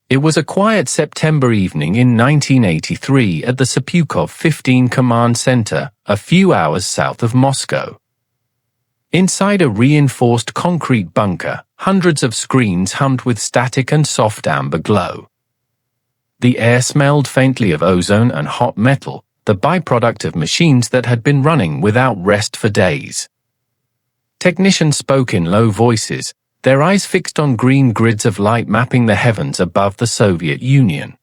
It was a quiet September evening in 1983 at the Sepukov 15 Command Center, a few hours south of Moscow. Inside a reinforced concrete bunker, hundreds of screens hummed with static and soft amber glow. The air smelled faintly of ozone and hot metal, the byproduct of machines that had been running without rest for days. Technicians spoke in low voices, their eyes fixed on green grids of light mapping the heavens above the Soviet Union.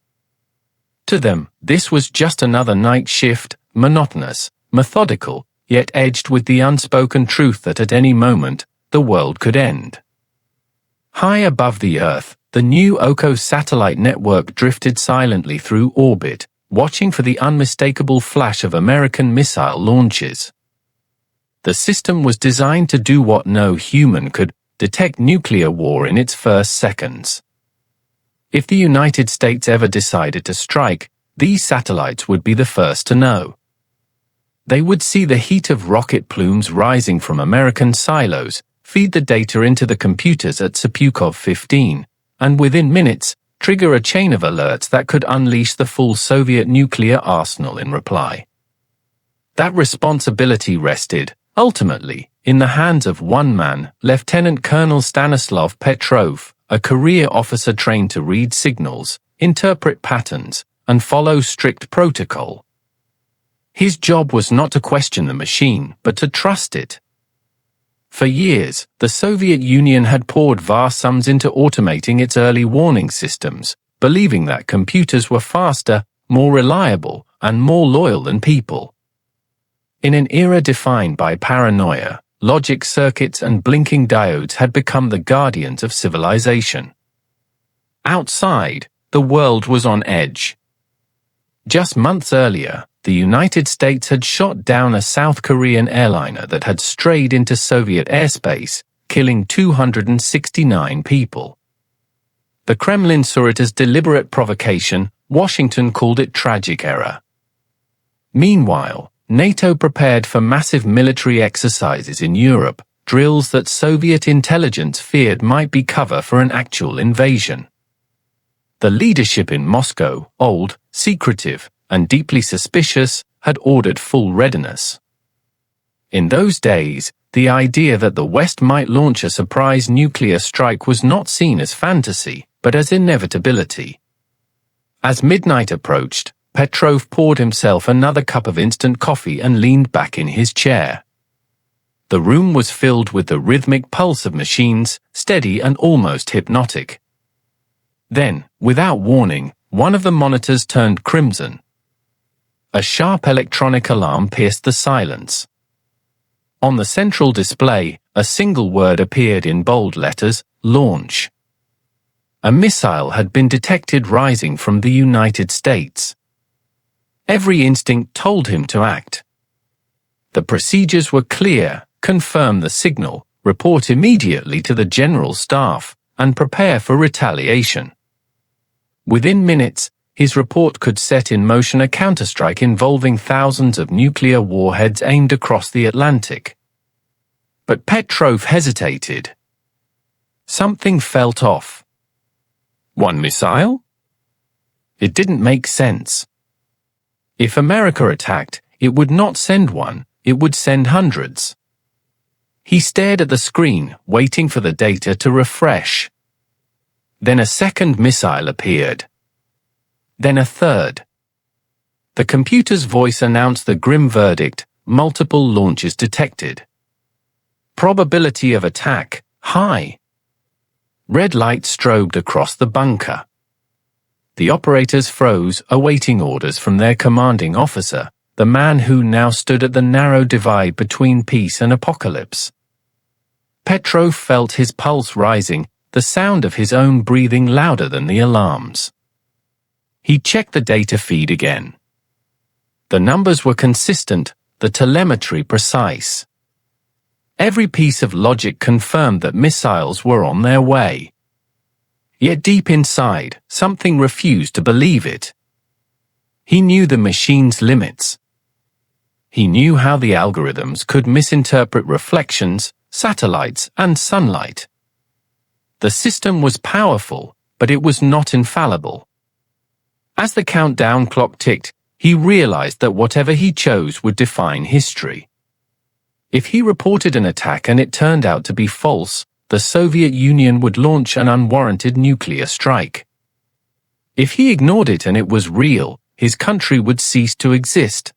To them, this was just another night shift, monotonous, methodical, yet edged with the unspoken truth that at any moment, the world could end. High above the Earth, the new Oko satellite network drifted silently through orbit, watching for the unmistakable flash of American missile launches. The system was designed to do what no human could: detect nuclear war in its first seconds. If the United States ever decided to strike, these satellites would be the first to know. They would see the heat of rocket plumes rising from American silos, feed the data into the computers at Sepukov 15, and within minutes, trigger a chain of alerts that could unleash the full Soviet nuclear arsenal in reply. That responsibility rested, ultimately, in the hands of one man, Lieutenant Colonel Stanislav Petrov, a career officer trained to read signals, interpret patterns, and follow strict protocol. His job was not to question the machine, but to trust it. For years, the Soviet Union had poured vast sums into automating its early warning systems, believing that computers were faster, more reliable, and more loyal than people. In an era defined by paranoia, logic circuits and blinking diodes had become the guardians of civilization. Outside, the world was on edge. Just months earlier, the United States had shot down a South Korean airliner that had strayed into Soviet airspace, killing 269 people. The Kremlin saw it as deliberate provocation. Washington called it tragic error. Meanwhile, NATO prepared for massive military exercises in Europe, drills that Soviet intelligence feared might be cover for an actual invasion. The leadership in Moscow, old, secretive, and deeply suspicious, had ordered full readiness. In those days, the idea that the West might launch a surprise nuclear strike was not seen as fantasy, but as inevitability. As midnight approached, Petrov poured himself another cup of instant coffee and leaned back in his chair. The room was filled with the rhythmic pulse of machines, steady and almost hypnotic. Then, without warning, one of the monitors turned crimson. A sharp electronic alarm pierced the silence. On the central display, a single word appeared in bold letters: launch. A missile had been detected rising from the United States. Every instinct told him to act. The procedures were clear: confirm the signal, report immediately to the General Staff, and prepare for retaliation. Within minutes, his report could set in motion a counterstrike involving thousands of nuclear warheads aimed across the Atlantic. But Petrov hesitated. Something felt off. One missile? It didn't make sense. If America attacked, it would not send one, it would send hundreds. He stared at the screen, waiting for the data to refresh. Then a second missile appeared. Then a third. The computer's voice announced the grim verdict: multiple launches detected. Probability of attack, high. Red light strobed across the bunker. The operators froze, awaiting orders from their commanding officer, the man who now stood at the narrow divide between peace and apocalypse. Petrov felt his pulse rising, the sound of his own breathing louder than the alarms. He checked the data feed again. The numbers were consistent, the telemetry precise. Every piece of logic confirmed that missiles were on their way. Yet deep inside, something refused to believe it. He knew the machine's limits. He knew how the algorithms could misinterpret reflections, satellites, and sunlight. The system was powerful, but it was not infallible. As the countdown clock ticked, he realized that whatever he chose would define history. If he reported an attack and it turned out to be false, the Soviet Union would launch an unwarranted nuclear strike. If he ignored it and it was real, his country would cease to exist.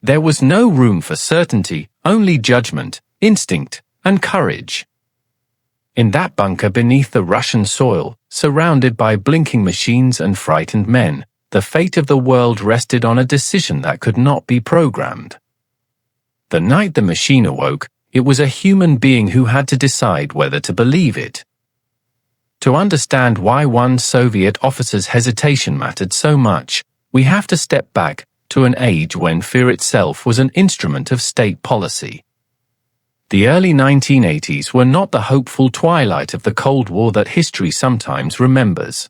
There was no room for certainty, only judgment, instinct, and courage. In that bunker beneath the Russian soil, surrounded by blinking machines and frightened men, the fate of the world rested on a decision that could not be programmed. The night the machine awoke, it was a human being who had to decide whether to believe it. To understand why one Soviet officer's hesitation mattered so much, we have to step back to an age when fear itself was an instrument of state policy. The early 1980s were not the hopeful twilight of the Cold War that history sometimes remembers.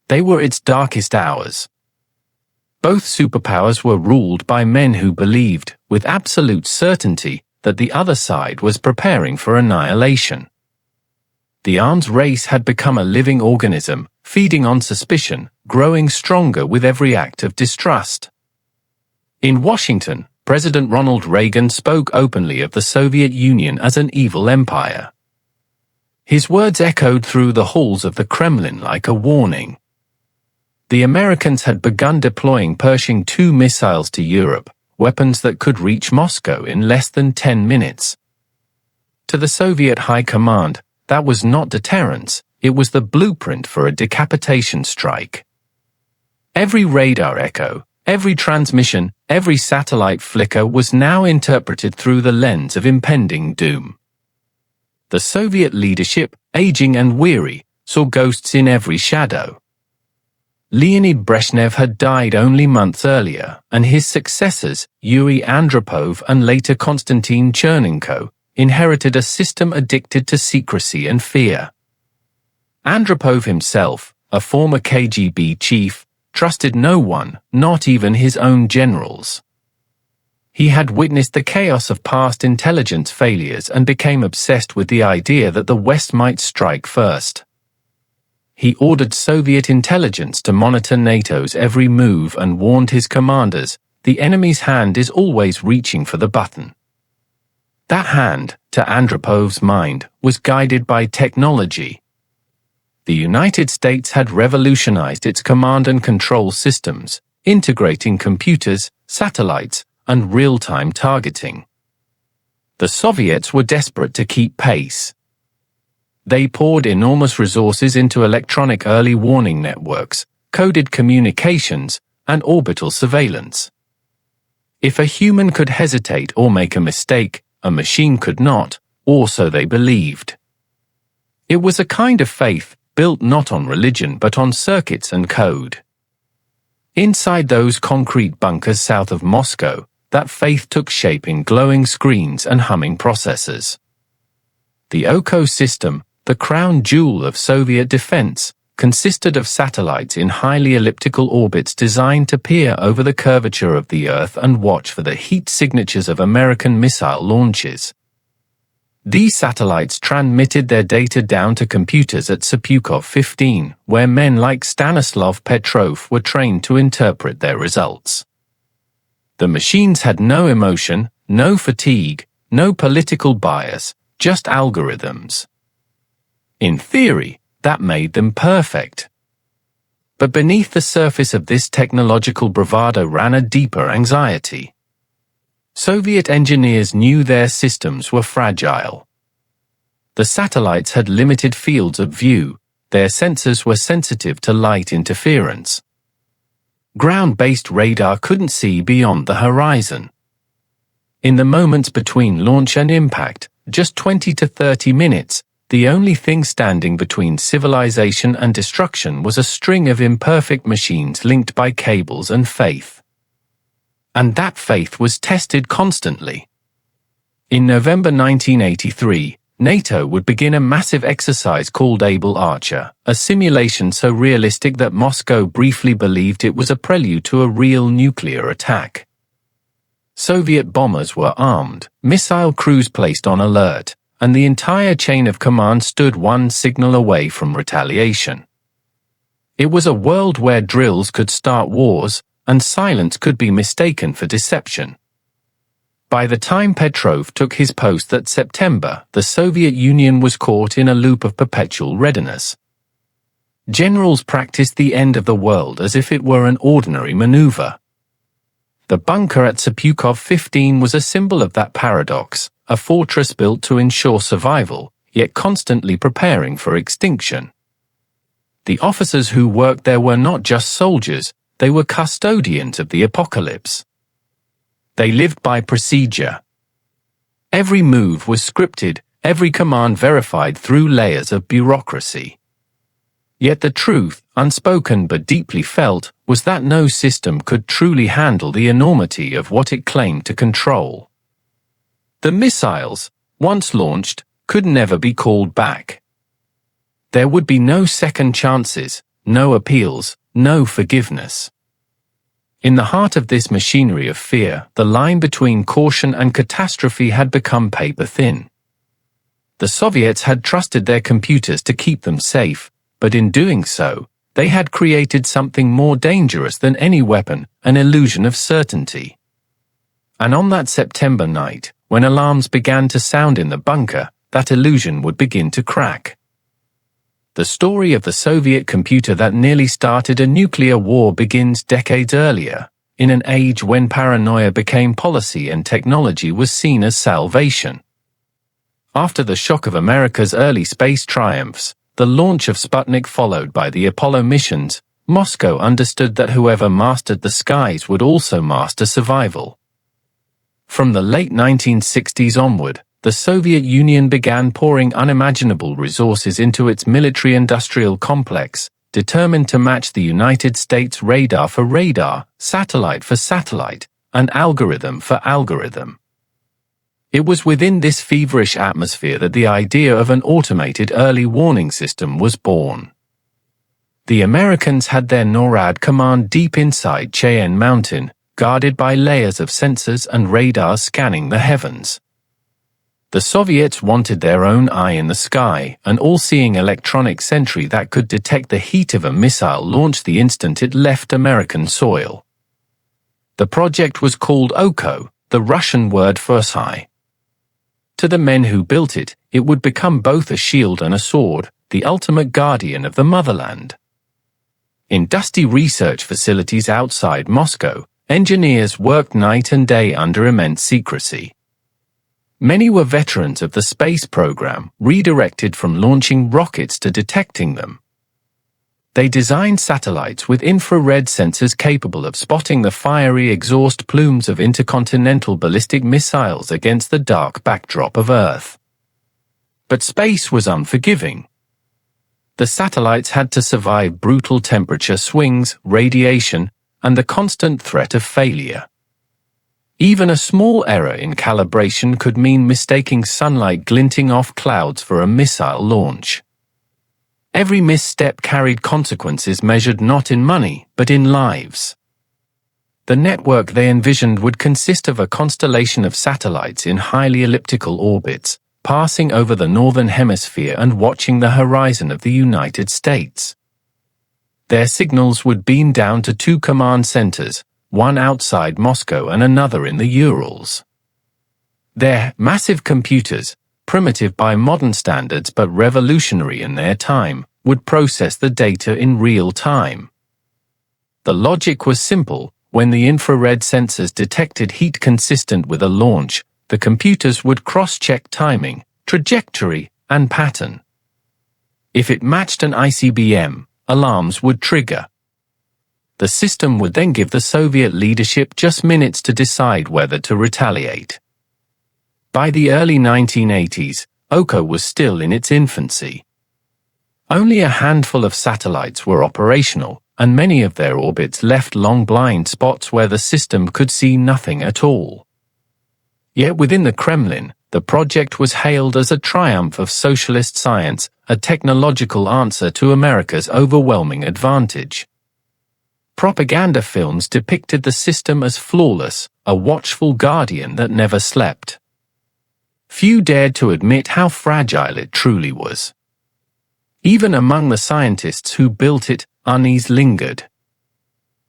They were its darkest hours. Both superpowers were ruled by men who believed, with absolute certainty, that the other side was preparing for annihilation. The arms race had become a living organism, feeding on suspicion, growing stronger with every act of distrust. In Washington, President Ronald Reagan spoke openly of the Soviet Union as an evil empire. His words echoed through the halls of the Kremlin like a warning. The Americans had begun deploying Pershing II missiles to Europe, weapons that could reach Moscow in less than 10 minutes. To the Soviet High Command, that was not deterrence, it was the blueprint for a decapitation strike. Every radar echo, every transmission, every satellite flicker was now interpreted through the lens of impending doom. The Soviet leadership, aging and weary, saw ghosts in every shadow. Leonid Brezhnev had died only months earlier, and his successors, Yuri Andropov and later Konstantin Chernenko, inherited a system addicted to secrecy and fear. Andropov himself, a former KGB chief, trusted no one, not even his own generals. He had witnessed the chaos of past intelligence failures and became obsessed with the idea that the West might strike first. He ordered Soviet intelligence to monitor NATO's every move and warned his commanders, the enemy's hand is always reaching for the button. That hand, to Andropov's mind, was guided by technology. The United States had revolutionized its command and control systems, integrating computers, satellites, and real-time targeting. The Soviets were desperate to keep pace. They poured enormous resources into electronic early warning networks, coded communications, and orbital surveillance. If a human could hesitate or make a mistake, a machine could not, or so they believed. It was a kind of faith, built not on religion but on circuits and code. Inside those concrete bunkers south of Moscow, that faith took shape in glowing screens and humming processors. The OKO system, the crown jewel of Soviet defense, consisted of satellites in highly elliptical orbits designed to peer over the curvature of the Earth and watch for the heat signatures of American missile launches. These satellites transmitted their data down to computers at Sapukov 15, where men like Stanislav Petrov were trained to interpret their results. The machines had no emotion, no fatigue, no political bias, just algorithms. In theory, that made them perfect. But beneath the surface of this technological bravado ran a deeper anxiety. Soviet engineers knew their systems were fragile. The satellites had limited fields of view, their sensors were sensitive to light interference. Ground-based radar couldn't see beyond the horizon. In the moments between launch and impact, just 20 to 30 minutes, the only thing standing between civilization and destruction was a string of imperfect machines linked by cables and faith. And that faith was tested constantly. In November 1983, NATO would begin a massive exercise called Able Archer, a simulation so realistic that Moscow briefly believed it was a prelude to a real nuclear attack. Soviet bombers were armed, missile crews placed on alert, and the entire chain of command stood one signal away from retaliation. It was a world where drills could start wars, and silence could be mistaken for deception. By the time Petrov took his post that September, the Soviet Union was caught in a loop of perpetual readiness. Generals practiced the end of the world as if it were an ordinary maneuver. The bunker at Sepukov 15 was a symbol of that paradox, a fortress built to ensure survival, yet constantly preparing for extinction. The officers who worked there were not just soldiers, they were custodians of the apocalypse. They lived by procedure. Every move was scripted, every command verified through layers of bureaucracy. Yet the truth, unspoken but deeply felt, was that no system could truly handle the enormity of what it claimed to control. The missiles, once launched, could never be called back. There would be no second chances, no appeals, no forgiveness. In the heart of this machinery of fear, the line between caution and catastrophe had become paper-thin. The Soviets had trusted their computers to keep them safe, but in doing so, they had created something more dangerous than any weapon, an illusion of certainty. And on that September night, when alarms began to sound in the bunker, that illusion would begin to crack. The story of the Soviet computer that nearly started a nuclear war begins decades earlier, in an age when paranoia became policy and technology was seen as salvation. After the shock of America's early space triumphs, the launch of Sputnik followed by the Apollo missions, Moscow understood that whoever mastered the skies would also master survival. From the late 1960s onward, the Soviet Union began pouring unimaginable resources into its military-industrial complex, determined to match the United States radar for radar, satellite for satellite, and algorithm for algorithm. It was within this feverish atmosphere that the idea of an automated early warning system was born. The Americans had their NORAD command deep inside Cheyenne Mountain, guarded by layers of sensors and radars scanning the heavens. The Soviets wanted their own eye in the sky, an all-seeing electronic sentry that could detect the heat of a missile launched the instant it left American soil. The project was called OKO, the Russian word for sky. To the men who built it, it would become both a shield and a sword, the ultimate guardian of the motherland. In dusty research facilities outside Moscow, engineers worked night and day under immense secrecy. Many were veterans of the space program, redirected from launching rockets to detecting them. They designed satellites with infrared sensors capable of spotting the fiery exhaust plumes of intercontinental ballistic missiles against the dark backdrop of Earth. But space was unforgiving. The satellites had to survive brutal temperature swings, radiation, and the constant threat of failure. Even a small error in calibration could mean mistaking sunlight glinting off clouds for a missile launch. Every misstep carried consequences measured not in money, but in lives. The network they envisioned would consist of a constellation of satellites in highly elliptical orbits, passing over the northern hemisphere and watching the horizon of the United States. Their signals would beam down to two command centers, one outside Moscow and another in the Urals. Their massive computers, primitive by modern standards but revolutionary in their time, would process the data in real time. The logic was simple. When the infrared sensors detected heat consistent with a launch, the computers would cross-check timing, trajectory, and pattern. If it matched an ICBM, alarms would trigger. The system would then give the Soviet leadership just minutes to decide whether to retaliate. By the early 1980s, OKO was still in its infancy. Only a handful of satellites were operational, and many of their orbits left long blind spots where the system could see nothing at all. Yet within the Kremlin, the project was hailed as a triumph of socialist science, a technological answer to America's overwhelming advantage. Propaganda films depicted the system as flawless, a watchful guardian that never slept. few dared to admit how fragile it truly was. Even among the scientists who built it, unease lingered.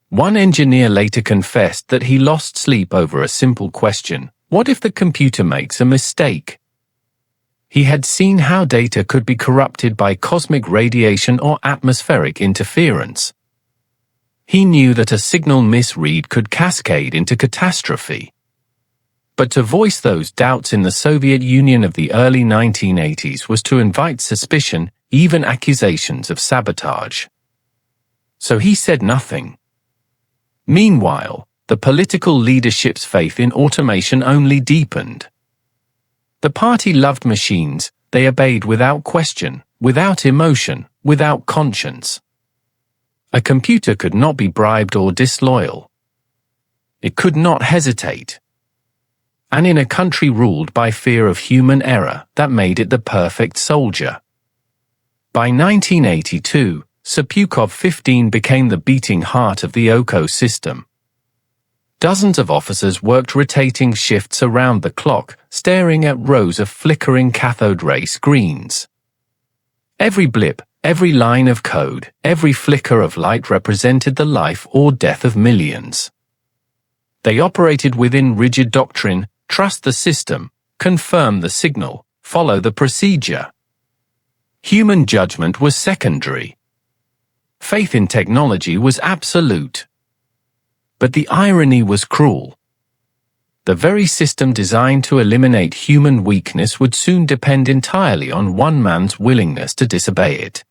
One engineer later confessed that he lost sleep over a simple question: what if the computer makes a mistake? He had seen how data could be corrupted by cosmic radiation or atmospheric interference. He knew that a signal misread could cascade into catastrophe. But to voice those doubts in the Soviet Union of the early 1980s was to invite suspicion, even accusations of sabotage. So he said nothing. Meanwhile, the political leadership's faith in automation only deepened. The party loved machines; they obeyed without question, without emotion, without conscience. A computer could not be bribed or disloyal. It could not hesitate. And in a country ruled by fear of human error, that made it the perfect soldier. By 1982, Sapukov 15 became the beating heart of the OCO system. Dozens of officers worked rotating shifts around the clock, staring at rows of flickering cathode ray screens. Every blip, every line of code, every flicker of light represented the life or death of millions. They operated within rigid doctrine: trust the system, confirm the signal, follow the procedure. Human judgment was secondary. Faith in technology was absolute. But the irony was cruel. The very system designed to eliminate human weakness would soon depend entirely on one man's willingness to disobey it.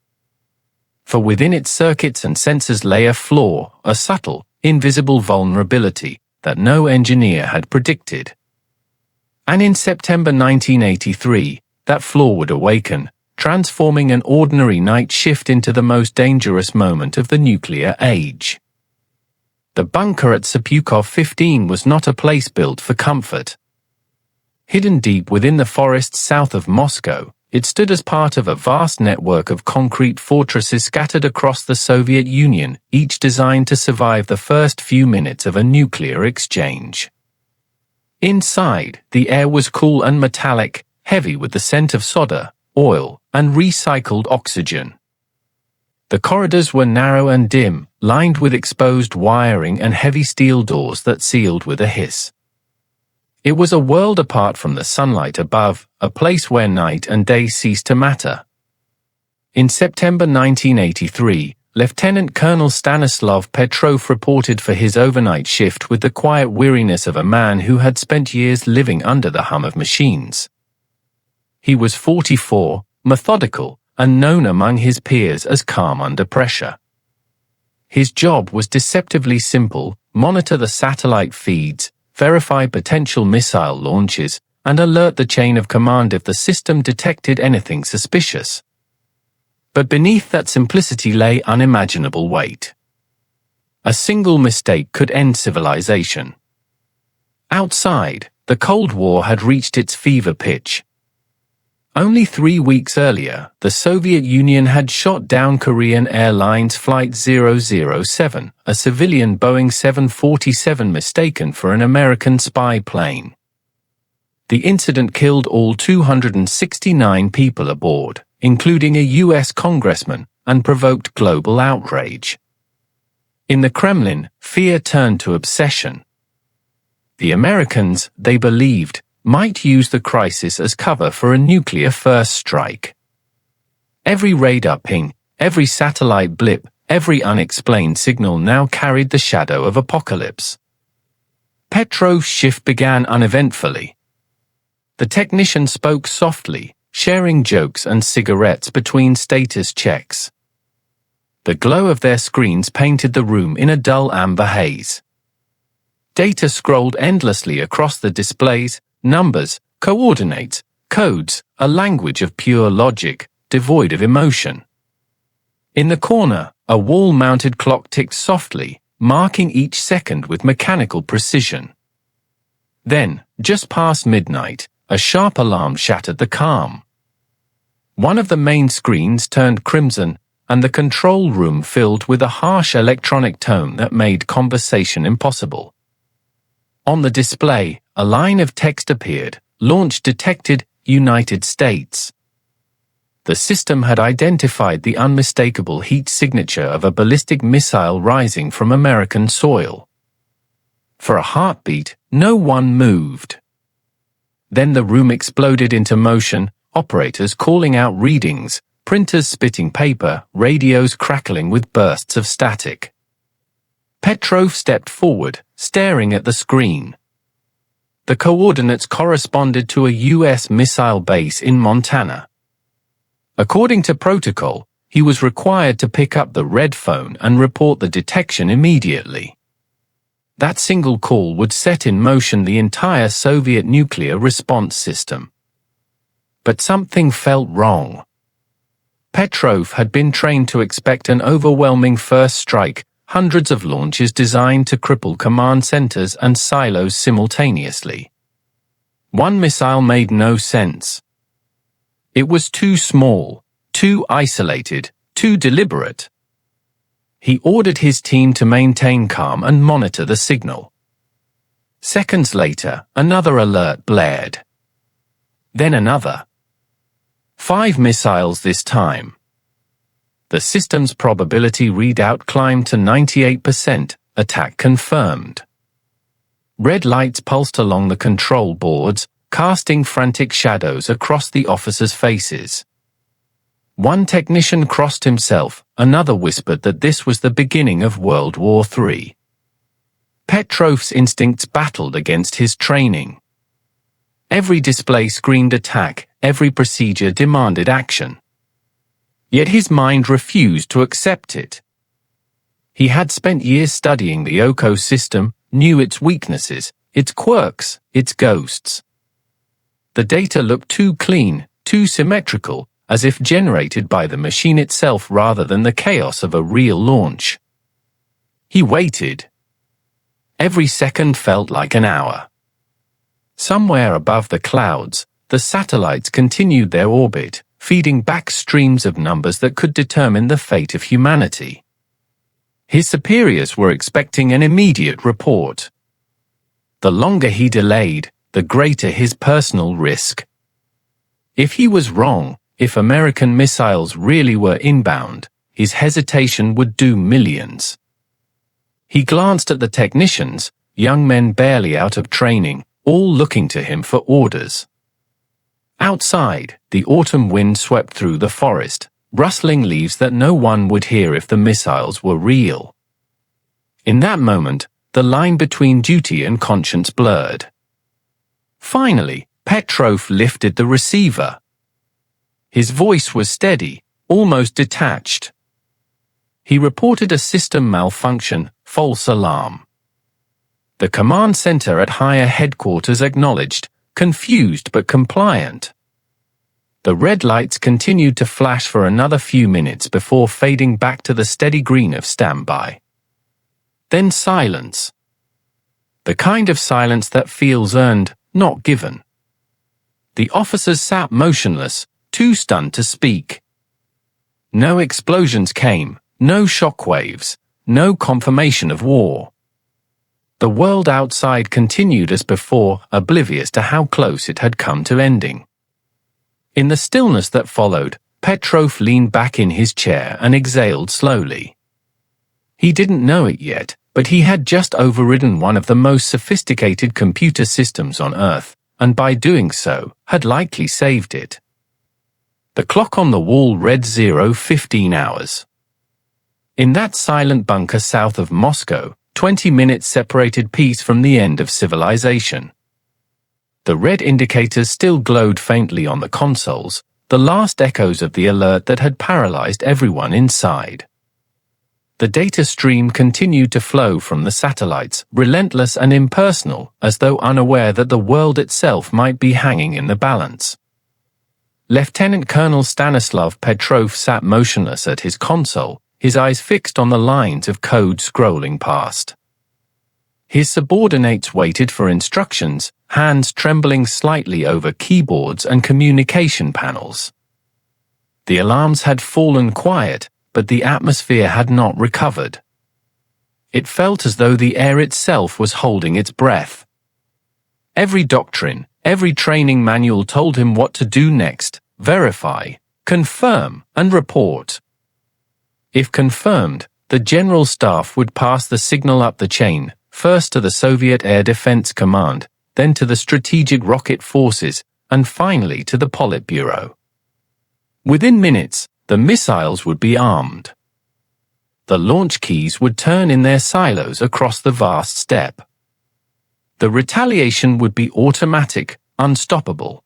For within its circuits and sensors lay a flaw, a subtle, invisible vulnerability that no engineer had predicted. And in September 1983, that flaw would awaken, transforming an ordinary night shift into the most dangerous moment of the nuclear age. The bunker at Sapukov 15 was not a place built for comfort. Hidden deep within the forests south of Moscow, it stood as part of a vast network of concrete fortresses scattered across the Soviet Union, each designed to survive the first few minutes of a nuclear exchange. Inside, the air was cool and metallic, heavy with the scent of solder, oil, and recycled oxygen. The corridors were narrow and dim, lined with exposed wiring and heavy steel doors that sealed with a hiss. It was a world apart from the sunlight above, a place where night and day ceased to matter. In September 1983, Lieutenant Colonel Stanislav Petrov reported for his overnight shift with the quiet weariness of a man who had spent years living under the hum of machines. He was 44, methodical, and known among his peers as calm under pressure. His job was deceptively simple: monitor the satellite feeds, verify potential missile launches, and alert the chain of command if the system detected anything suspicious. But beneath that simplicity lay unimaginable weight. A single mistake could end civilization. Outside, the Cold War had reached its fever pitch. Only 3 weeks earlier, the Soviet Union had shot down Korean Airlines Flight 007, a civilian Boeing 747 mistaken for an American spy plane. The incident killed all 269 people aboard, including a U.S. congressman, and provoked global outrage. In the Kremlin, fear turned to obsession. The Americans, they believed, might use the crisis as cover for a nuclear first strike. Every radar ping, every satellite blip, every unexplained signal now carried the shadow of apocalypse. Petrov's shift began uneventfully. The technician spoke softly, sharing jokes and cigarettes between status checks. The glow of their screens painted the room in a dull amber haze. Data scrolled endlessly across the displays: numbers, coordinates, codes, a language of pure logic, devoid of emotion. In the corner, a wall-mounted clock ticked softly, marking each second with mechanical precision. Then, just past midnight, a sharp alarm shattered the calm. One of the main screens turned crimson, and the control room filled with a harsh electronic tone that made conversation impossible. On the display, a line of text appeared: launch detected, United States. The system had identified the unmistakable heat signature of a ballistic missile rising from American soil. For a heartbeat, no one moved. Then the room exploded into motion, operators calling out readings, printers spitting paper, radios crackling with bursts of static. Petrov stepped forward, staring at the screen. The coordinates corresponded to a U.S. missile base in Montana. According to protocol, he was required to pick up the red phone and report the detection immediately. That single call would set in motion the entire Soviet nuclear response system. But something felt wrong. Petrov had been trained to expect an overwhelming first strike, hundreds of launches designed to cripple command centers and silos simultaneously. One missile made no sense. It was too small, too isolated, too deliberate. He ordered his team to maintain calm and monitor the signal. Seconds later, another alert blared. Then another. 5 missiles this time. The system's probability readout climbed to 98%, attack confirmed. Red lights pulsed along the control boards, casting frantic shadows across the officers' faces. One technician crossed himself, another whispered that this was the beginning of World War III. Petrov's instincts battled against his training. Every display screamed attack, every procedure demanded action. Yet his mind refused to accept it. He had spent years studying the OCO system, knew its weaknesses, its quirks, its ghosts. The data looked too clean, too symmetrical, as if generated by the machine itself rather than the chaos of a real launch. He waited. Every second felt like an hour. Somewhere above the clouds, the satellites continued their orbit, feeding back streams of numbers that could determine the fate of humanity. His superiors were expecting an immediate report. The longer he delayed, the greater his personal risk. If he was wrong, if American missiles really were inbound, his hesitation would do millions. He glanced at the technicians, young men barely out of training, all looking to him for orders. Outside, the autumn wind swept through the forest, rustling leaves that no one would hear if the missiles were real. In that moment, the line between duty and conscience blurred. Finally, Petrov lifted the receiver. His voice was steady, almost detached. He reported a system malfunction, false alarm. The command center at higher headquarters acknowledged, confused but compliant. The red lights continued to flash for another few minutes before fading back to the steady green of standby. Then silence. The kind of silence that feels earned, not given. The officers sat motionless, too stunned to speak. No explosions came, no shockwaves, no confirmation of war. The world outside continued as before, oblivious to how close it had come to ending. In the stillness that followed, Petrov leaned back in his chair and exhaled slowly. He didn't know it yet, but he had just overridden one of the most sophisticated computer systems on Earth, and by doing so, had likely saved it. The clock on the wall read 0:15 hours. In that silent bunker south of Moscow, 20 minutes separated peace from the end of civilization. The red indicators still glowed faintly on the consoles, the last echoes of the alert that had paralyzed everyone inside. The data stream continued to flow from the satellites, relentless and impersonal, as though unaware that the world itself might be hanging in the balance. Lieutenant Colonel Stanislav Petrov sat motionless at his console, his eyes fixed on the lines of code scrolling past. His subordinates waited for instructions, hands trembling slightly over keyboards and communication panels. The alarms had fallen quiet, but the atmosphere had not recovered. It felt as though the air itself was holding its breath. Every doctrine, Every training manual told him what to do next: verify, confirm, and report. If confirmed, the General Staff would pass the signal up the chain, first to the Soviet Air Defense Command, then to the Strategic Rocket Forces, and finally to the Politburo. Within minutes, the missiles would be armed. The launch keys would turn in their silos across the vast steppe. The retaliation would be automatic, unstoppable.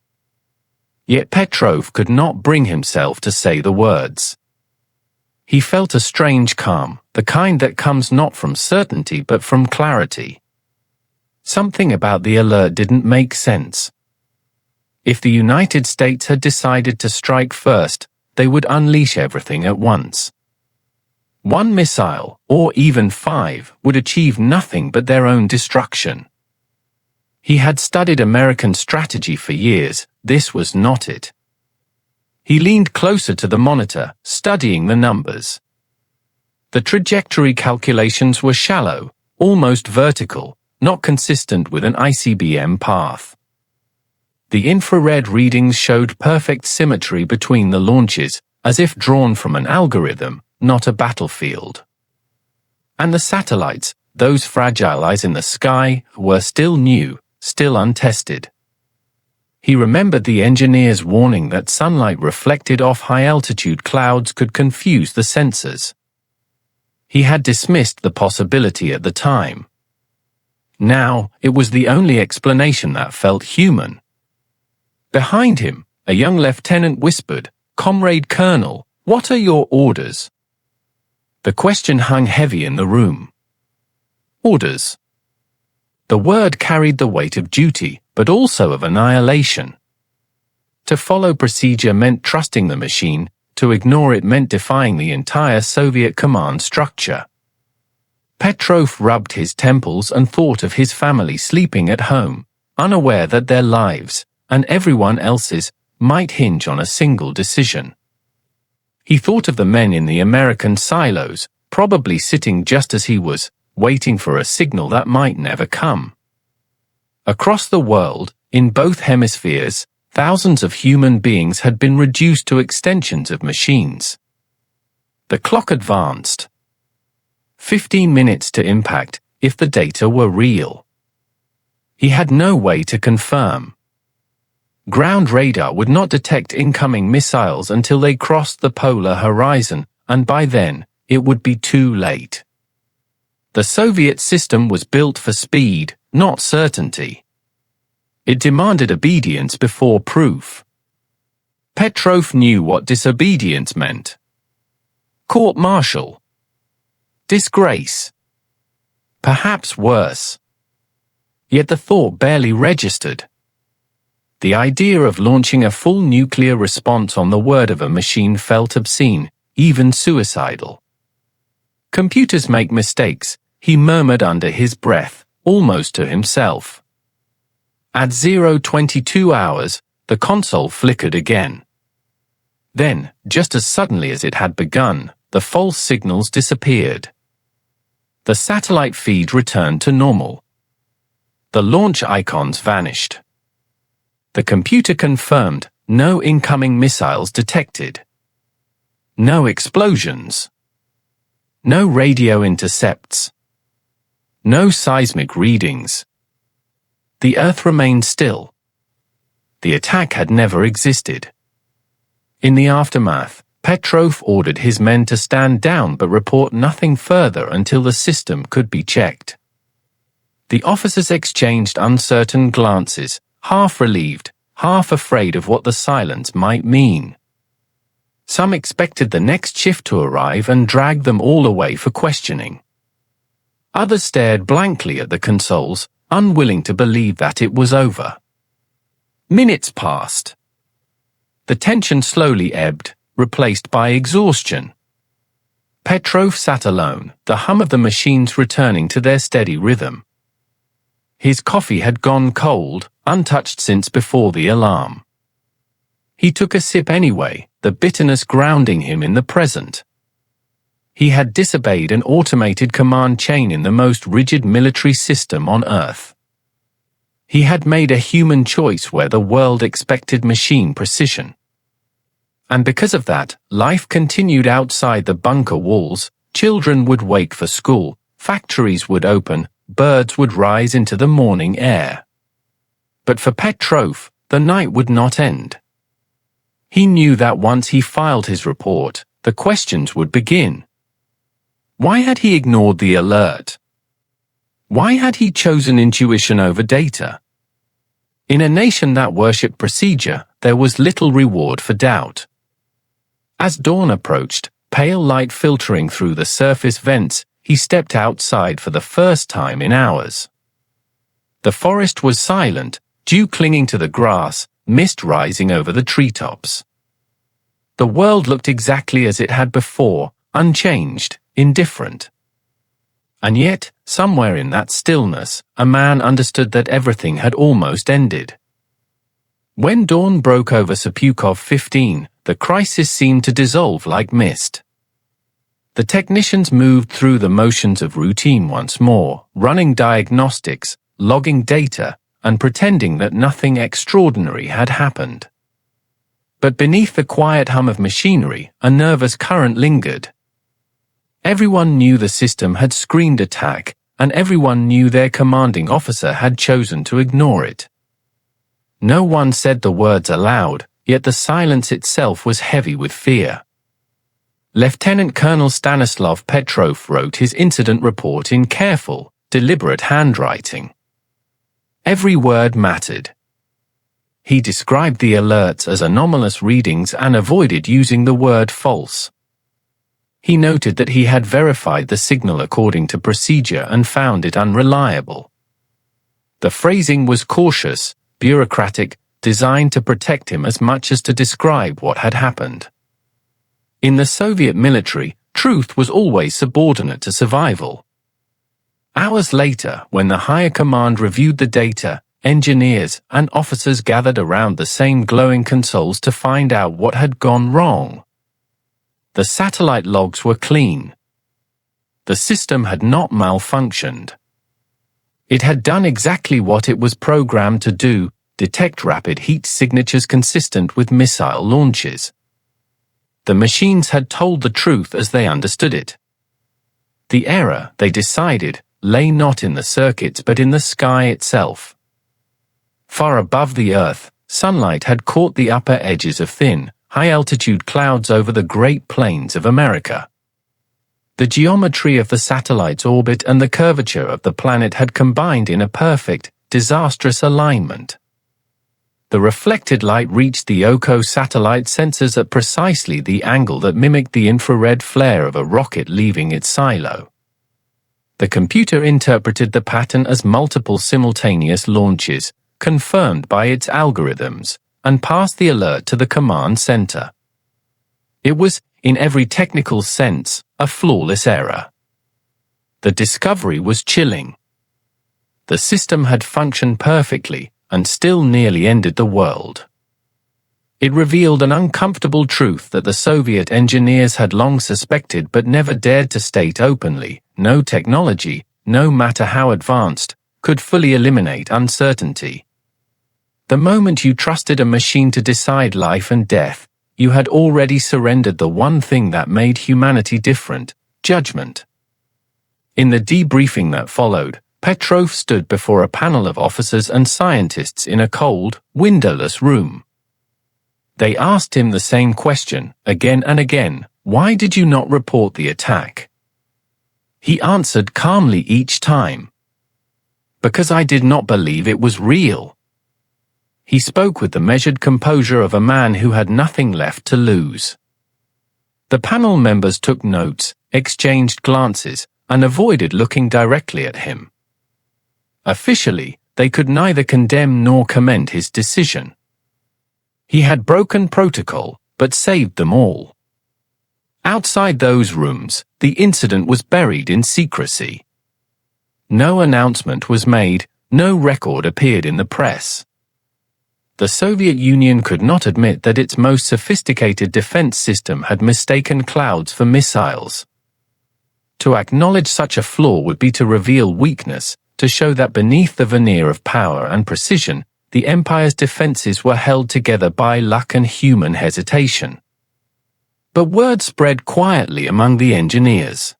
Yet Petrov could not bring himself to say the words. He felt a strange calm, the kind that comes not from certainty but from clarity. Something about the alert didn't make sense. If the United States had decided to strike first, they would unleash everything at once. One missile, or even 5, would achieve nothing but their own destruction. He had studied American strategy for years. This was not it. He leaned closer to the monitor, studying the numbers. The trajectory calculations were shallow, almost vertical, not consistent with an ICBM path. The infrared readings showed perfect symmetry between the launches, as if drawn from an algorithm, not a battlefield. And the satellites, those fragile eyes in the sky, were still new, still untested. He remembered the engineer's warning that sunlight reflected off high-altitude clouds could confuse the sensors. He had dismissed the possibility at the time. Now, it was the only explanation that felt human. Behind him, a young lieutenant whispered, "Comrade Colonel, what are your orders?" The question hung heavy in the room. Orders. The word carried the weight of duty, but also of annihilation. To follow procedure meant trusting the machine, to ignore it meant defying the entire Soviet command structure. Petrov rubbed his temples and thought of his family sleeping at home, unaware that their lives, and everyone else's, might hinge on a single decision. He thought of the men in the American silos, probably sitting just as he was, waiting for a signal that might never come. Across the world, in both hemispheres, thousands of human beings had been reduced to extensions of machines. The clock advanced. 15 minutes to impact, if the data were real. He had no way to confirm. Ground radar would not detect incoming missiles until they crossed the polar horizon, and by then, it would be too late. The Soviet system was built for speed, not certainty. It demanded obedience before proof. Petrov knew what disobedience meant. Court-martial. Disgrace. Perhaps worse. Yet the thought barely registered. The idea of launching a full nuclear response on the word of a machine felt obscene, even suicidal. Computers make mistakes, he murmured under his breath, almost to himself. At 0:22 hours, the console flickered again. Then, just as suddenly as it had begun, the false signals disappeared. The satellite feed returned to normal. The launch icons vanished. The computer confirmed, no incoming missiles detected. No explosions. No radio intercepts. No seismic readings. The Earth remained still. The attack had never existed. In the aftermath, Petrov ordered his men to stand down but report nothing further until the system could be checked. The officers exchanged uncertain glances, half relieved, half afraid of what the silence might mean. Some expected the next shift to arrive and drag them all away for questioning. Others stared blankly at the consoles, unwilling to believe that it was over. Minutes passed. The tension slowly ebbed, replaced by exhaustion. Petrov sat alone, the hum of the machines returning to their steady rhythm. His coffee had gone cold, untouched since before the alarm. He took a sip anyway, the bitterness grounding him in the present. He had disobeyed an automated command chain in the most rigid military system on Earth. He had made a human choice where the world expected machine precision. And because of that, life continued outside the bunker walls. Children would wake for school, factories would open, birds would rise into the morning air. But for Petrov, the night would not end. He knew that once he filed his report, the questions would begin. Why had he ignored the alert? Why had he chosen intuition over data? In a nation that worshipped procedure, there was little reward for doubt. As dawn approached, pale light filtering through the surface vents, he stepped outside for the first time in hours. The forest was silent, dew clinging to the grass, mist rising over the treetops. The world looked exactly as it had before, unchanged, indifferent. And yet, somewhere in that stillness, a man understood that everything had almost ended. When dawn broke over Sapukov 15, the crisis seemed to dissolve like mist. The technicians moved through the motions of routine once more, running diagnostics, logging data, and pretending that nothing extraordinary had happened. But beneath the quiet hum of machinery, a nervous current lingered. Everyone knew the system had screened attack, and everyone knew their commanding officer had chosen to ignore it. No one said the words aloud, yet the silence itself was heavy with fear. Lieutenant Colonel Stanislav Petrov wrote his incident report in careful, deliberate handwriting. Every word mattered. He described the alerts as anomalous readings and avoided using the word false. He noted that he had verified the signal according to procedure and found it unreliable. The phrasing was cautious, bureaucratic, designed to protect him as much as to describe what had happened. In the Soviet military, truth was always subordinate to survival. Hours later, when the higher command reviewed the data, engineers and officers gathered around the same glowing consoles to find out what had gone wrong. The satellite logs were clean. The system had not malfunctioned. It had done exactly what it was programmed to do, detect rapid heat signatures consistent with missile launches. The machines had told the truth as they understood it. The error, they decided, lay not in the circuits but in the sky itself. Far above the Earth, sunlight had caught the upper edges of thin, high-altitude clouds over the Great Plains of America. The geometry of the satellite's orbit and the curvature of the planet had combined in a perfect, disastrous alignment. The reflected light reached the OCO satellite sensors at precisely the angle that mimicked the infrared flare of a rocket leaving its silo. The computer interpreted the pattern as multiple simultaneous launches, confirmed by its algorithms, and passed the alert to the command center. It was, in every technical sense, a flawless error. The discovery was chilling. The system had functioned perfectly, and still nearly ended the world. It revealed an uncomfortable truth that the Soviet engineers had long suspected but never dared to state openly: no technology, no matter how advanced, could fully eliminate uncertainty. The moment you trusted a machine to decide life and death, you had already surrendered the one thing that made humanity different: judgment. In the debriefing that followed, Petrov stood before a panel of officers and scientists in a cold, windowless room. They asked him the same question, again and again: why did you not report the attack? He answered calmly each time: because I did not believe it was real. He spoke with the measured composure of a man who had nothing left to lose. The panel members took notes, exchanged glances, and avoided looking directly at him. Officially, they could neither condemn nor commend his decision. He had broken protocol, but saved them all. Outside those rooms, the incident was buried in secrecy. No announcement was made, no record appeared in the press. The Soviet Union could not admit that its most sophisticated defense system had mistaken clouds for missiles. To acknowledge such a flaw would be to reveal weakness, to show that beneath the veneer of power and precision, the Empire's defenses were held together by luck and human hesitation. But word spread quietly among the engineers.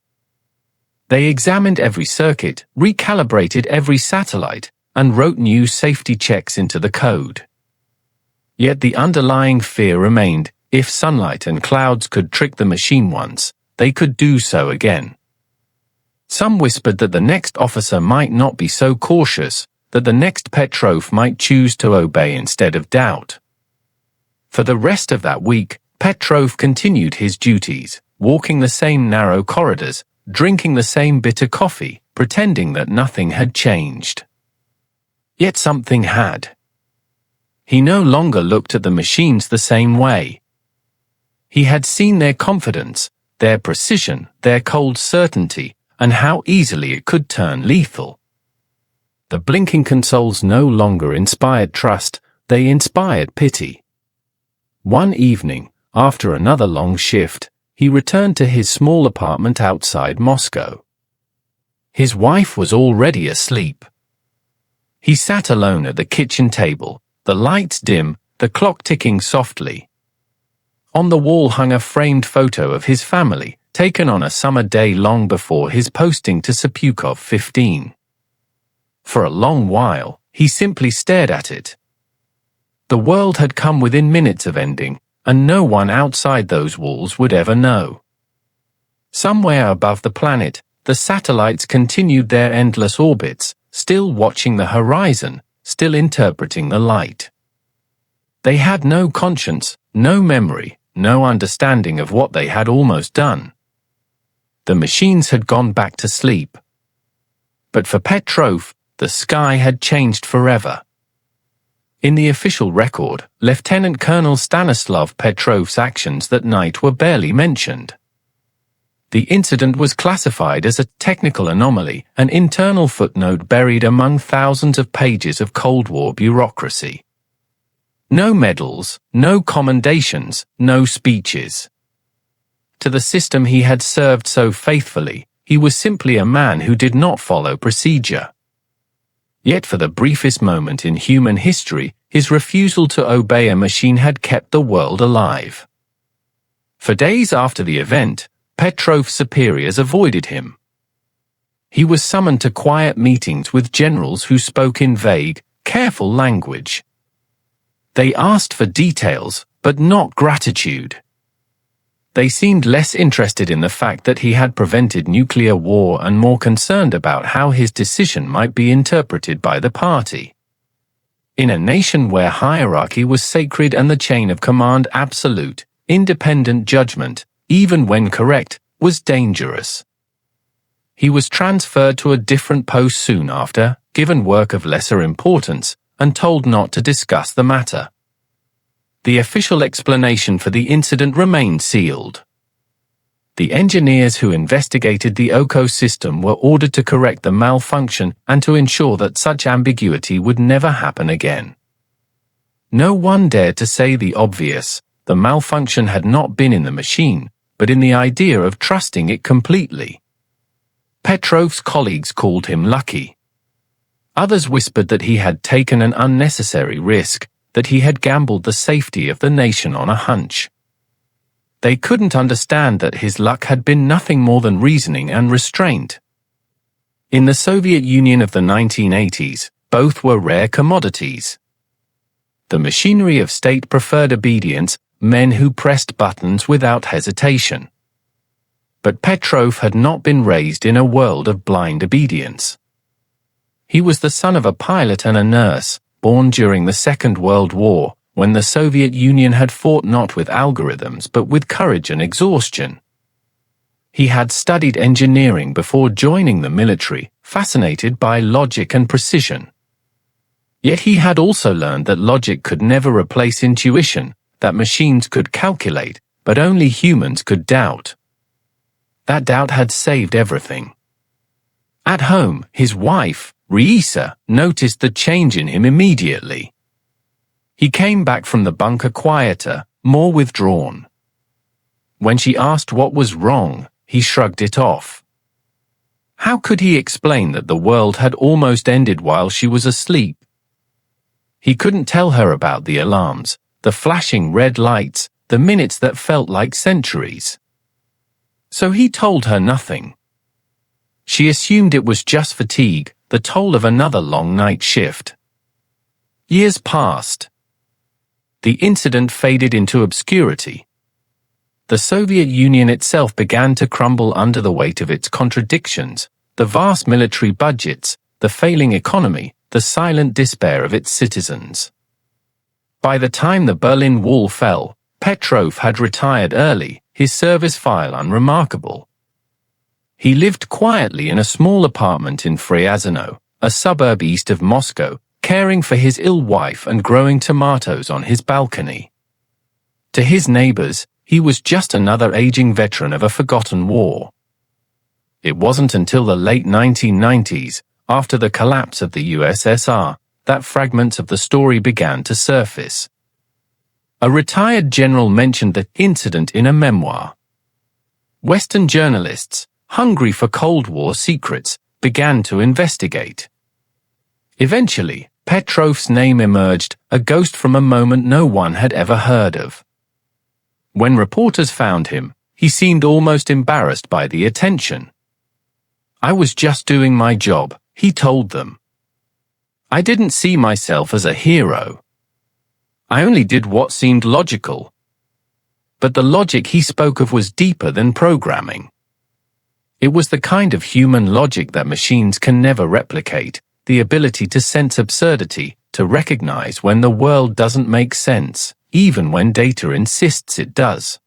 They examined every circuit, recalibrated every satellite, and wrote new safety checks into the code. Yet the underlying fear remained: if sunlight and clouds could trick the machine once, they could do so again. Some whispered that the next officer might not be so cautious, that the next Petrov might choose to obey instead of doubt. For the rest of that week, Petrov continued his duties, walking the same narrow corridors, drinking the same bitter coffee, pretending that nothing had changed. Yet something had. He no longer looked at the machines the same way. He had seen their confidence, their precision, their cold certainty, and how easily it could turn lethal. The blinking consoles no longer inspired trust, they inspired pity. One evening, after another long shift, he returned to his small apartment outside Moscow. His wife was already asleep. He sat alone at the kitchen table, the lights dim, the clock ticking softly. On the wall hung a framed photo of his family, taken on a summer day long before his posting to Sepukov 15. For a long while, he simply stared at it. The world had come within minutes of ending, and no one outside those walls would ever know. Somewhere above the planet, the satellites continued their endless orbits, still watching the horizon, still interpreting the light. They had no conscience, no memory, no understanding of what they had almost done. The machines had gone back to sleep. But for Petrov, the sky had changed forever. In the official record, Lieutenant Colonel Stanislav Petrov's actions that night were barely mentioned. The incident was classified as a technical anomaly, an internal footnote buried among thousands of pages of Cold War bureaucracy. No medals, no commendations, no speeches. To the system he had served so faithfully, he was simply a man who did not follow procedure. Yet for the briefest moment in human history, his refusal to obey a machine had kept the world alive. For days after the event, Petrov's superiors avoided him. He was summoned to quiet meetings with generals who spoke in vague, careful language. They asked for details, but not gratitude. They seemed less interested in the fact that he had prevented nuclear war and more concerned about how his decision might be interpreted by the party. In a nation where hierarchy was sacred and the chain of command absolute, independent judgment, even when correct, was dangerous. He was transferred to a different post soon after, given work of lesser importance, and told not to discuss the matter. The official explanation for the incident remained sealed. The engineers who investigated the OCO system were ordered to correct the malfunction and to ensure that such ambiguity would never happen again. No one dared to say the obvious: the malfunction had not been in the machine, but in the idea of trusting it completely. Petrov's colleagues called him lucky. Others whispered that he had taken an unnecessary risk, that he had gambled the safety of the nation on a hunch. They couldn't understand that his luck had been nothing more than reasoning and restraint. In the Soviet Union of the 1980s, both were rare commodities. The machinery of state preferred obedience, men who pressed buttons without hesitation. But Petrov had not been raised in a world of blind obedience. He was the son of a pilot and a nurse, born during the Second World War, when the Soviet Union had fought not with algorithms but with courage and exhaustion. He had studied engineering before joining the military, fascinated by logic and precision. Yet he had also learned that logic could never replace intuition, that machines could calculate, but only humans could doubt. That doubt had saved everything. At home, his wife, Raisa, noticed the change in him immediately. He came back from the bunker quieter, more withdrawn. When she asked what was wrong, he shrugged it off. How could he explain that the world had almost ended while she was asleep? He couldn't tell her about the alarms, the flashing red lights, the minutes that felt like centuries. So he told her nothing. She assumed it was just fatigue, the toll of another long night shift. Years passed. The incident faded into obscurity. The Soviet Union itself began to crumble under the weight of its contradictions, the vast military budgets, the failing economy, the silent despair of its citizens. By the time the Berlin Wall fell, Petrov had retired early, his service file unremarkable. He lived quietly in a small apartment in Fryazino, a suburb east of Moscow, caring for his ill wife and growing tomatoes on his balcony. To his neighbors, he was just another aging veteran of a forgotten war. It wasn't until the late 1990s, after the collapse of the USSR, that fragments of the story began to surface. A retired general mentioned the incident in a memoir. Western journalists, hungry for Cold War secrets, began to investigate. Eventually, Petrov's name emerged, a ghost from a moment no one had ever heard of. When reporters found him, he seemed almost embarrassed by the attention. "I was just doing my job," he told them. "I didn't see myself as a hero. I only did what seemed logical." But the logic he spoke of was deeper than programming. It was the kind of human logic that machines can never replicate, the ability to sense absurdity, to recognize when the world doesn't make sense, even when data insists it does.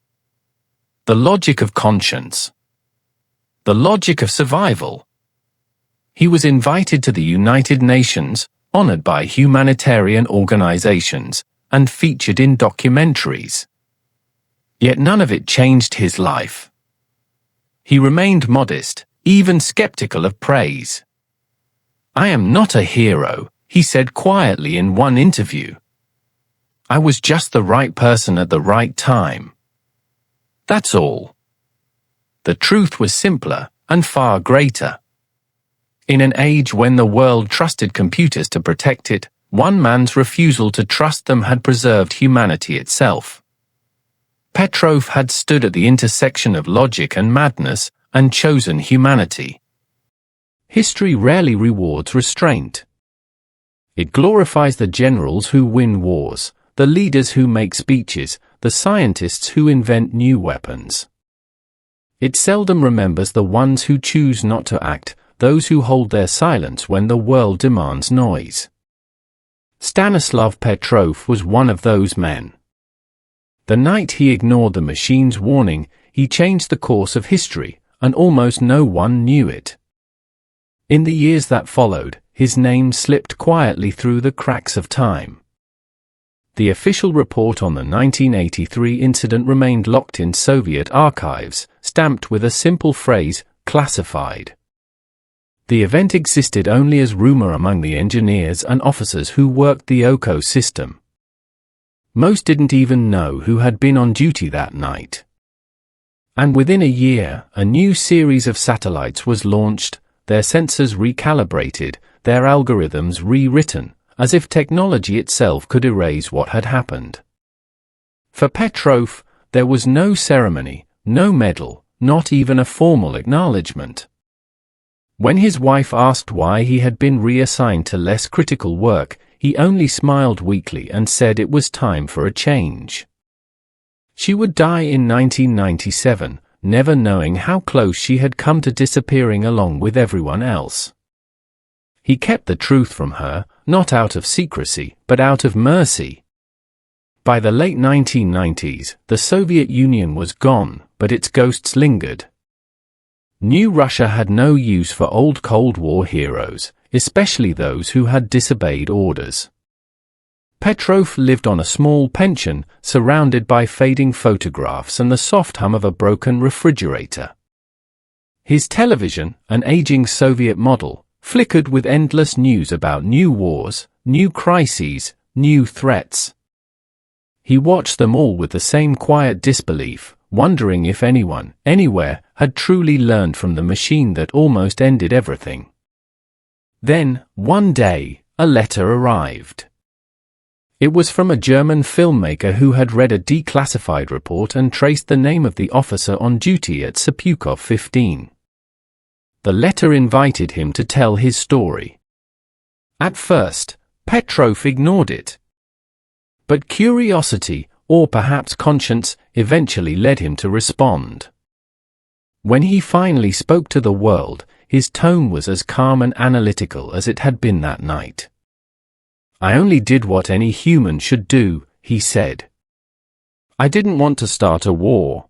The logic of conscience. The logic of survival. He was invited to the United Nations, honored by humanitarian organizations, and featured in documentaries. Yet none of it changed his life. He remained modest, even skeptical of praise. "I am not a hero," he said quietly in one interview. "I was just the right person at the right time. That's all." The truth was simpler and far greater. In an age when the world trusted computers to protect it, one man's refusal to trust them had preserved humanity itself. Petrov had stood at the intersection of logic and madness and chosen humanity. History rarely rewards restraint. It glorifies the generals who win wars, the leaders who make speeches, the scientists who invent new weapons. It seldom remembers the ones who choose not to act, those who hold their silence when the world demands noise. Stanislav Petrov was one of those men. The night he ignored the machine's warning, he changed the course of history, and almost no one knew it. In the years that followed, his name slipped quietly through the cracks of time. The official report on the 1983 incident remained locked in Soviet archives, stamped with a simple phrase, "classified." The event existed only as rumor among the engineers and officers who worked the OCO system. Most didn't even know who had been on duty that night. And within a year, a new series of satellites was launched, their sensors recalibrated, their algorithms rewritten, as if technology itself could erase what had happened. For Petrov, there was no ceremony, no medal, not even a formal acknowledgement. When his wife asked why he had been reassigned to less critical work, he only smiled weakly and said it was time for a change. She would die in 1997, never knowing how close she had come to disappearing along with everyone else. He kept the truth from her, not out of secrecy, but out of mercy. By the late 1990s, the Soviet Union was gone, but its ghosts lingered. New Russia had no use for old Cold War heroes, especially those who had disobeyed orders. Petrov lived on a small pension, surrounded by fading photographs and the soft hum of a broken refrigerator. His television, an aging Soviet model, flickered with endless news about new wars, new crises, new threats. He watched them all with the same quiet disbelief, wondering if anyone, anywhere, had truly learned from the machine that almost ended everything. Then, one day, a letter arrived. It was from a German filmmaker who had read a declassified report and traced the name of the officer on duty at Sepukov 15. The letter invited him to tell his story. At first, Petrov ignored it. But curiosity, or perhaps conscience, eventually led him to respond. When he finally spoke to the world, his tone was as calm and analytical as it had been that night. "I only did what any human should do," he said. "I didn't want to start a war."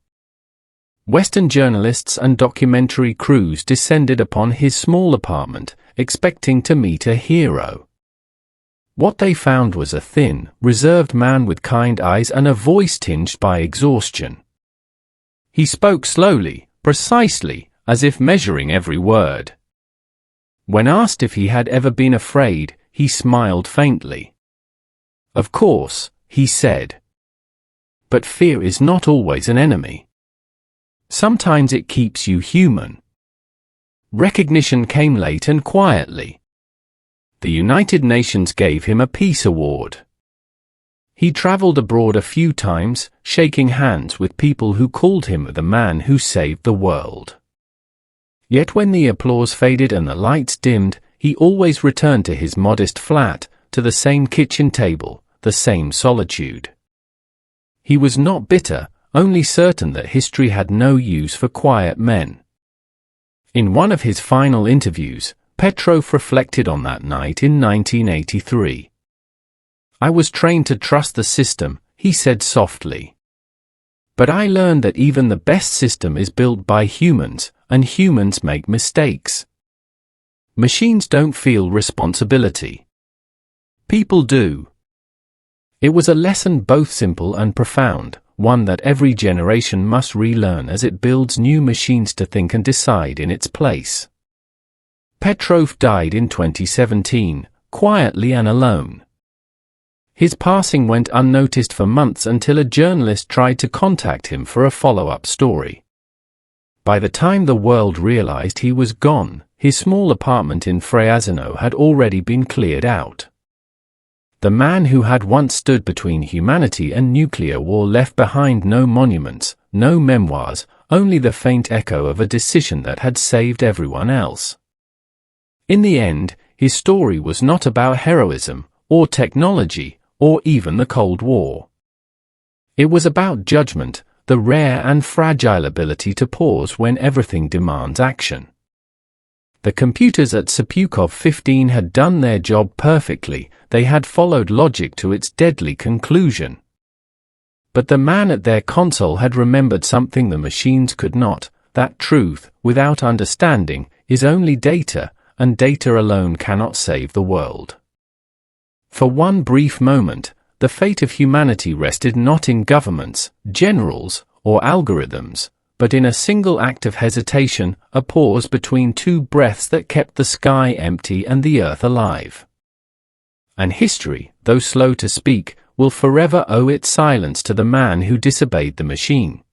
Western journalists and documentary crews descended upon his small apartment, expecting to meet a hero. What they found was a thin, reserved man with kind eyes and a voice tinged by exhaustion. He spoke slowly, precisely, as if measuring every word. When asked if he had ever been afraid, he smiled faintly. "Of course," he said. "But fear is not always an enemy. Sometimes it keeps you human." Recognition came late and quietly. The United Nations gave him a Peace Award. He traveled abroad a few times, shaking hands with people who called him the man who saved the world. Yet when the applause faded and the lights dimmed, he always returned to his modest flat, to the same kitchen table, the same solitude. He was not bitter, only certain that history had no use for quiet men. In one of his final interviews, Petrov reflected on that night in 1983. "I was trained to trust the system," he said softly. "But I learned that even the best system is built by humans, and humans make mistakes. Machines don't feel responsibility. People do." It was a lesson both simple and profound, one that every generation must relearn as it builds new machines to think and decide in its place. Petrov died in 2017, quietly and alone. His passing went unnoticed for months until a journalist tried to contact him for a follow-up story. By the time the world realized he was gone, his small apartment in Fryazino had already been cleared out. The man who had once stood between humanity and nuclear war left behind no monuments, no memoirs, only the faint echo of a decision that had saved everyone else. In the end, his story was not about heroism, or technology, or even the Cold War. It was about judgment, the rare and fragile ability to pause when everything demands action. The computers at Sepukov 15 had done their job perfectly, they had followed logic to its deadly conclusion. But the man at their console had remembered something the machines could not, that truth, without understanding, is only data, and data alone cannot save the world. For one brief moment, the fate of humanity rested not in governments, generals, or algorithms, but in a single act of hesitation, a pause between two breaths that kept the sky empty and the earth alive. And history, though slow to speak, will forever owe its silence to the man who disobeyed the machine.